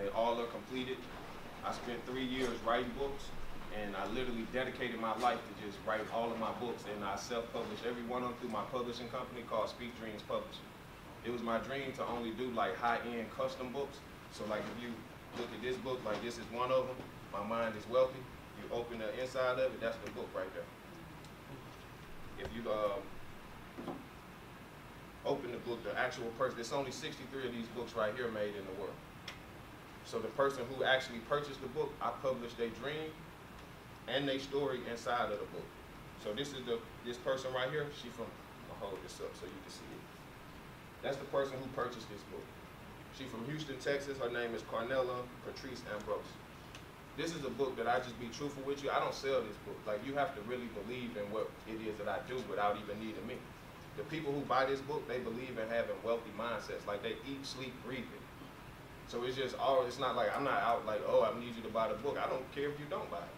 they all are completed. I spent 3 years writing books, and I literally dedicated my life to just write all of my books, and I self-published every one of them through my publishing company called Speak Dreams Publishing. It was my dream to only do like high-end custom books. So like if you look at this book, like this is one of them, My Mind is Wealthy. You open the inside of it, that's the book right there. If you open the book, the actual person, there's only 63 of these books right here made in the world. So the person who actually purchased the book, I published their dream and their story inside of the book. So this is this person right here, she from, I'll hold this up so you can see it. That's the person who purchased this book. She from Houston, Texas. Her name is Carnella Patrice Ambrose. This is a book that I just be truthful with you. I don't sell this book. Like, you have to really believe in what it is that I do without even needing me. The people who buy this book, they believe in having wealthy mindsets. Like, they eat, sleep, breathe it. So it's just all, it's not like, I'm not out like, oh, I need you to buy the book. I don't care if you don't buy it.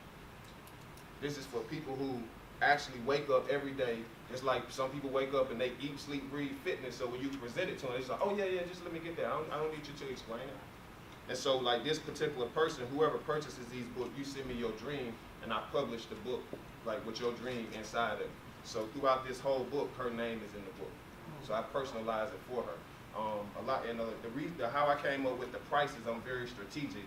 This is for people who actually wake up every day. It's like some people wake up and they eat, sleep, breathe fitness. So when you present it to them, it's like, oh yeah, just let me get that. I don't need you to explain it. And so like this particular person, whoever purchases these books, you send me your dream and I publish the book like with your dream inside of it. So throughout this whole book, her name is in the book. So I personalize it for her. How I came up with the prices, I'm very strategic.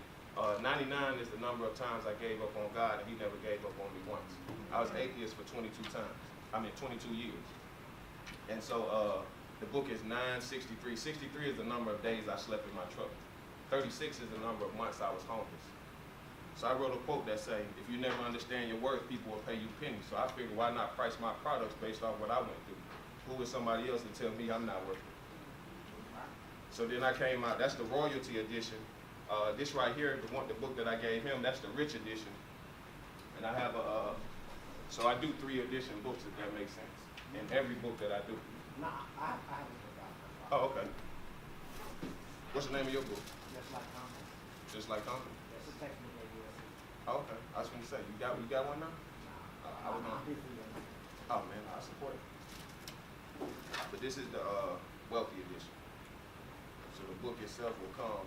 99 is the number of times I gave up on God, and He never gave up on me once. I was atheist for 22 times. 22 years. And so the book is 963. 63 is the number of days I slept in my truck. 36 is the number of months I was homeless. So I wrote a quote that say, if you never understand your worth, people will pay you pennies. So I figured, why not price my products based off what I went through? Who is somebody else to tell me I'm not worth it? So then I came out, that's the royalty edition. This right here, the book that I gave him, that's the rich edition. And I have so I do 3 edition books, if that makes sense, in every book that I do. Nah, I haven't forgotten. Oh, okay. What's the name of your book? Just Like Compton. Just Like Compton? That's a textbook they use. Oh, okay. I was going to say, you got one now? Nah, I'll be for you. Oh man, I support it. But this is the wealthy edition. So the book itself will come.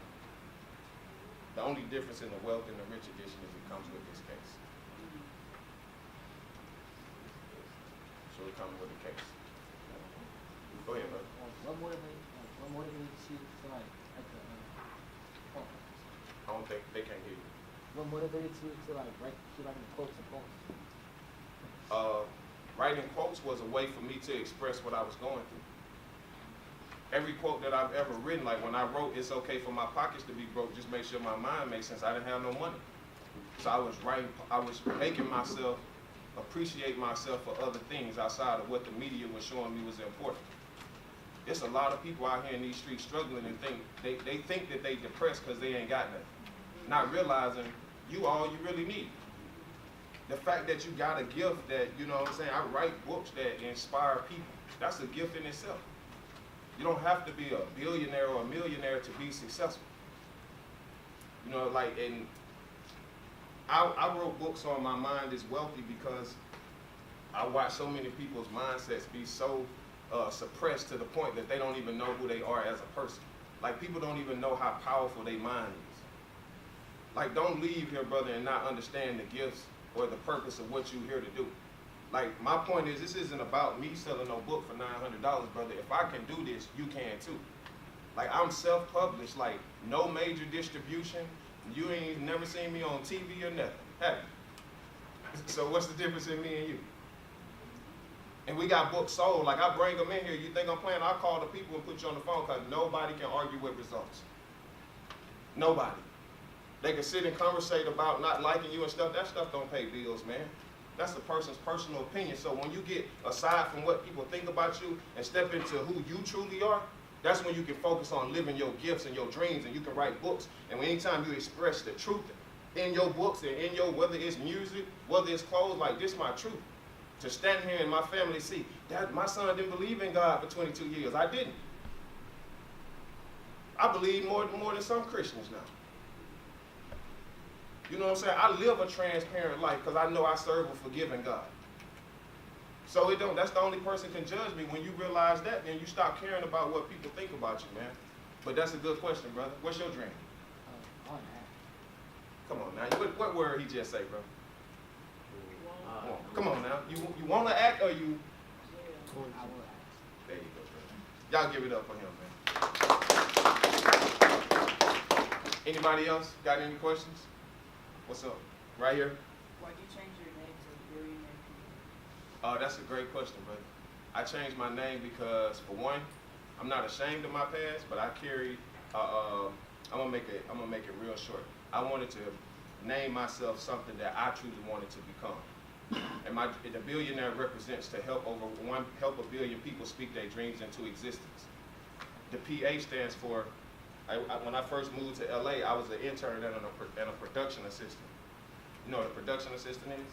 The only difference in the wealth and the rich edition is it comes with this case. So it comes with a case. Go ahead, brother. What motivates you to like quote? I don't think they can't hear you. What motivated you to like write quotes and poems? Writing quotes was a way for me to express what I was going through. Every quote that I've ever written, like when I wrote, it's okay for my pockets to be broke, just make sure my mind makes sense. I didn't have no money. So I was making myself appreciate myself for other things outside of what the media was showing me was important. There's a lot of people out here in these streets struggling and they think that they depressed because they ain't got nothing. Not realizing you all you really need. The fact that you got a gift that, you know what I'm saying, I write books that inspire people. That's a gift in itself. You don't have to be a billionaire or a millionaire to be successful. You know, like, and I wrote books on My Mind is Wealthy because I watch so many people's mindsets be so suppressed to the point that they don't even know who they are as a person. Like, people don't even know how powerful their mind is. Like, don't leave here, brother, and not understand the gifts or the purpose of what you're here to do. Like, my point is, this isn't about me selling no book for $900, brother. If I can do this, you can too. Like, I'm self-published, like, no major distribution. You ain't never seen me on TV or nothing, have you? So what's the difference in me and you? And we got books sold. Like, I bring them in here. You think I'm playing? I call the people and put you on the phone because nobody can argue with results. Nobody. They can sit and conversate about not liking you and stuff. That stuff don't pay bills, man. That's the person's personal opinion. So when you get aside from what people think about you and step into who you truly are, that's when you can focus on living your gifts and your dreams, and you can write books. And anytime you express the truth in your books and in your, whether it's music, whether it's clothes, like, this is my truth. To stand here and my family see, Dad, my son didn't believe in God for 22 years. I didn't. I believe more than some Christians now. You know what I'm saying? I live a transparent life because I know I serve a forgiving God. So that's the only person can judge me. When you realize that, then you stop caring about what people think about you, man. But that's a good question, brother. What's your dream? word he just say, bro? Come on now. You want to act or you? I will ask. There you go, bro. Y'all give it up for him, man. Anybody else got any questions? What's up? Right here. Why'd you change your name to Billionaire? That's a great question, brother. I changed my name because, for one, I'm not ashamed of my past, but I carry. I'm gonna make it real short. I wanted to name myself something that I truly wanted to become. And the Billionaire represents to help a billion people speak their dreams into existence. The PA stands for, when I first moved to LA, I was an intern and a production assistant. You know what a production assistant is?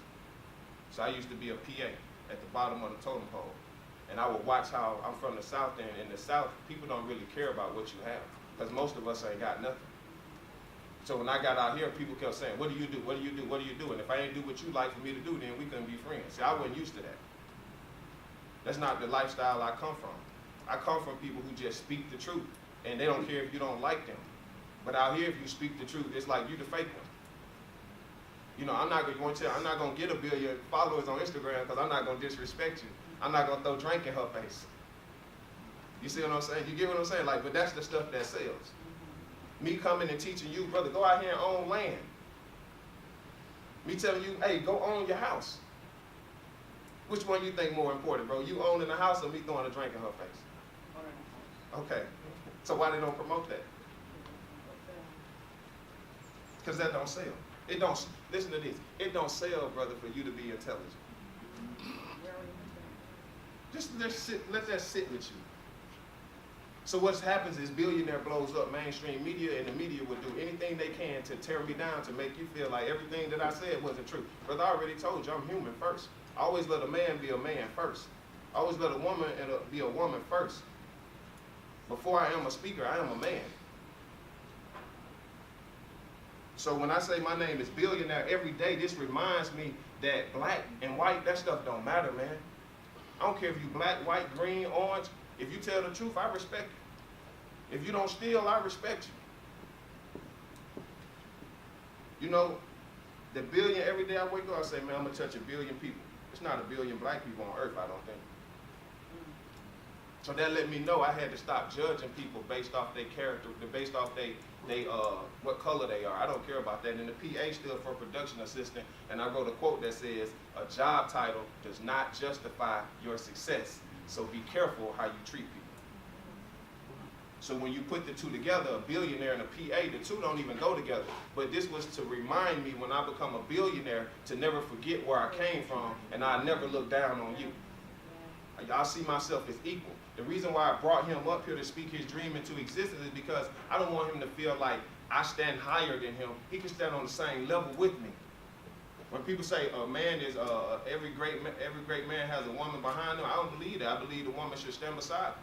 So I used to be a PA at the bottom of the totem pole. And I would watch how, I'm from the South, and in the South, people don't really care about what you have, because most of us ain't got nothing. So when I got out here, people kept saying, what do you do? What do you do? What do you do? And if I ain't do what you like for me to do, then we couldn't be friends. See, I wasn't used to that. That's not the lifestyle I come from. I come from people who just speak the truth, and they don't care if you don't like them. But out here, if you speak the truth, it's like you the fake one. You know, I'm not going to get 1 billion followers on Instagram because I'm not going to disrespect you. I'm not going to throw drink in her face. You see what I'm saying? You get what I'm saying? Like, but that's the stuff that sells. Me coming and teaching you, brother, go out here and own land. Me telling you, hey, go own your house. Which one you think more important, bro? You owning the house or me throwing a drink in her face? Okay. So why they don't promote that? Because that don't sell. It don't, listen to this, it don't sell, brother, for you to be intelligent. Just let that sit with you. So what happens is Billionaire blows up mainstream media, and the media would do anything they can to tear me down, to make you feel like everything that I said wasn't true. Brother, I already told you I'm human first. I always let a man be a man first. I always let a woman be a woman first. Before I am a speaker, I am a man. So when I say my name is Billionaire every day, this reminds me that black and white, that stuff don't matter, man. I don't care if you black, white, green, orange. If you tell the truth, I respect you. If you don't steal, I respect you. You know, the billion, every day I wake up, I say, man, I'm going to touch 1 billion people. It's not 1 billion black people on earth, I don't think. So that let me know I had to stop judging people based off their character, based off what color they are. I don't care about that. And the PA stood for production assistant, and I wrote a quote that says, a job title does not justify your success. So be careful how you treat people. So when you put the two together, a billionaire and a PA, the two don't even go together. But this was to remind me when I become a billionaire to never forget where I came from, and I never look down on you. I see myself as equal. The reason why I brought him up here to speak his dream into existence is because I don't want him to feel like I stand higher than him. He can stand on the same level with me. When people say a man is every great man has a woman behind him, I don't believe that. I believe the woman should stand beside him.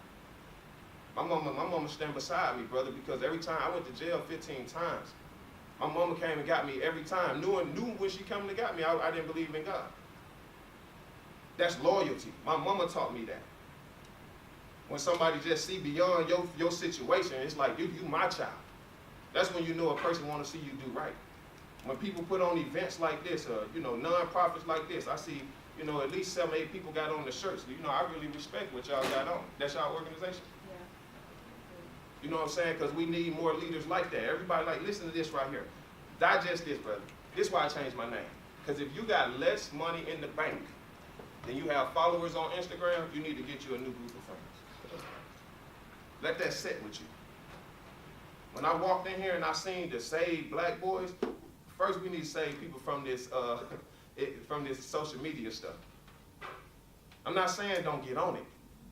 My mama stand beside me, brother, because every time I went to jail 15 times, my mama came and got me every time. Knew when she came and got me, I didn't believe in God. That's loyalty. My mama taught me that. When somebody just see beyond your situation, it's like, you my child. That's when you know a person want to see you do right. When people put on events like this, non-profits like this, I see, at least 7 or 8 people got on the shirts. I really respect what y'all got on. That's y'all organization? Yeah. You know what I'm saying? Because we need more leaders like that. Everybody listen to this right here. Digest this, brother. This is why I changed my name. Because if you got less money in the bank than you have followers on Instagram, you need to get you a new group of friends. Let that sit with you. When I walked in here and I seen the Save Black Boys, first we need to save people from this social media stuff. I'm not saying don't get on it,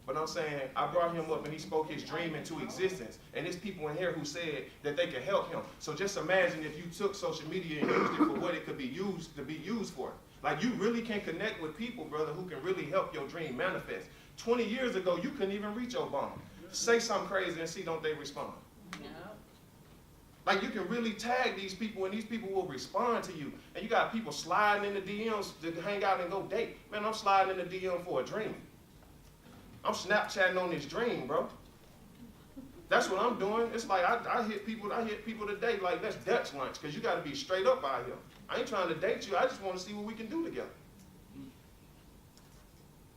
but I'm saying I brought him up and he spoke his dream into existence. And there's people in here who said that they could help him. So just imagine if you took social media and used it for what it could be used for. Like, you really can connect with people, brother, who can really help your dream manifest. 20 years ago, you couldn't even reach Obama. Say something crazy and see, don't they respond? No. Like, you can really tag these people and these people will respond to you. And you got people sliding in the DMs to hang out and go date. Man, I'm sliding in the DM for a dream. I'm Snapchatting on this dream, bro. That's what I'm doing. It's like I hit people today like, let's Dutch lunch, because you got to be straight up out here. I ain't trying to date you. I just want to see what we can do together.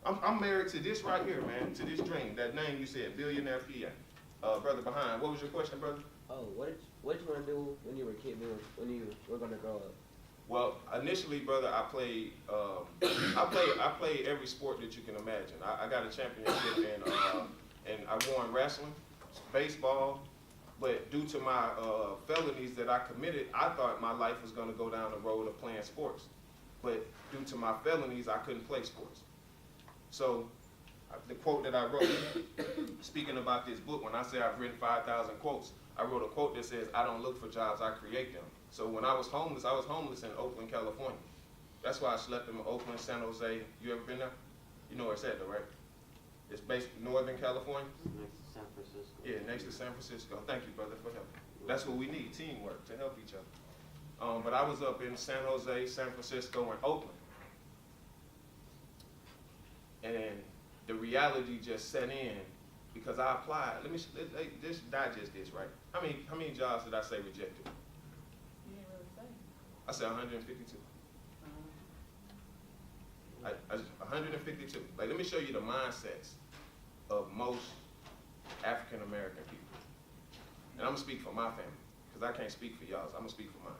I'm married to this right here, man, to this dream. That name you said, Billionaire PA. Brother behind, what was your question, brother? Oh, what did you want to do when you were a kid, when you were going to grow up? Well, initially, brother, I played every sport that you can imagine. I got a championship and I won wrestling, baseball, but due to my felonies that I committed, I thought my life was going to go down the road of playing sports. But due to my felonies, I couldn't play sports. So the quote that I wrote, speaking about this book, when I say I've written 5,000 quotes, I wrote a quote that says, I don't look for jobs, I create them. So when I was homeless in Oakland, California. That's why I slept in Oakland, San Jose. You ever been there? You know where it's at though, right? It's based in Northern California. Next to San Francisco. Yeah, next to San Francisco. Thank you, brother, for helping. That's what we need, teamwork, to help each other. But I was up in San Jose, San Francisco, and Oakland. And the reality just set in because I applied. Let's digest this, right? How many jobs did I say rejected? You didn't really say. I said 152. 152. Like, let me show you the mindsets of most African American people. And I'm gonna speak for my family, because I can't speak for y'all, so I'm gonna speak for mine.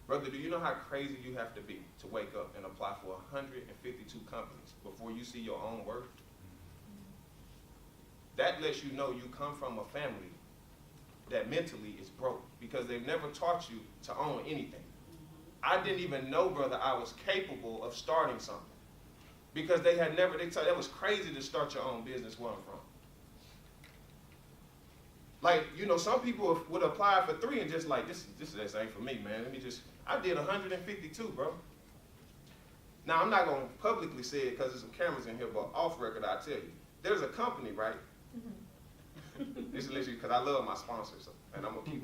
Brother, do you know how crazy you have to be to wake up and apply for 152 companies before you see your own worth? That lets you know you come from a family that mentally is broke, because they've never taught you to own anything. I didn't even know, brother, I was capable of starting something, because they tell you that was crazy to start your own business where I'm from. Like, you know, some people would apply for 3 and just like, this ain't for me, man. I did 152, bro. Now, I'm not going to publicly say it because there's some cameras in here, but off record, I'll tell you. There's a company, right? This is literally because I love my sponsors, and I'm going to keep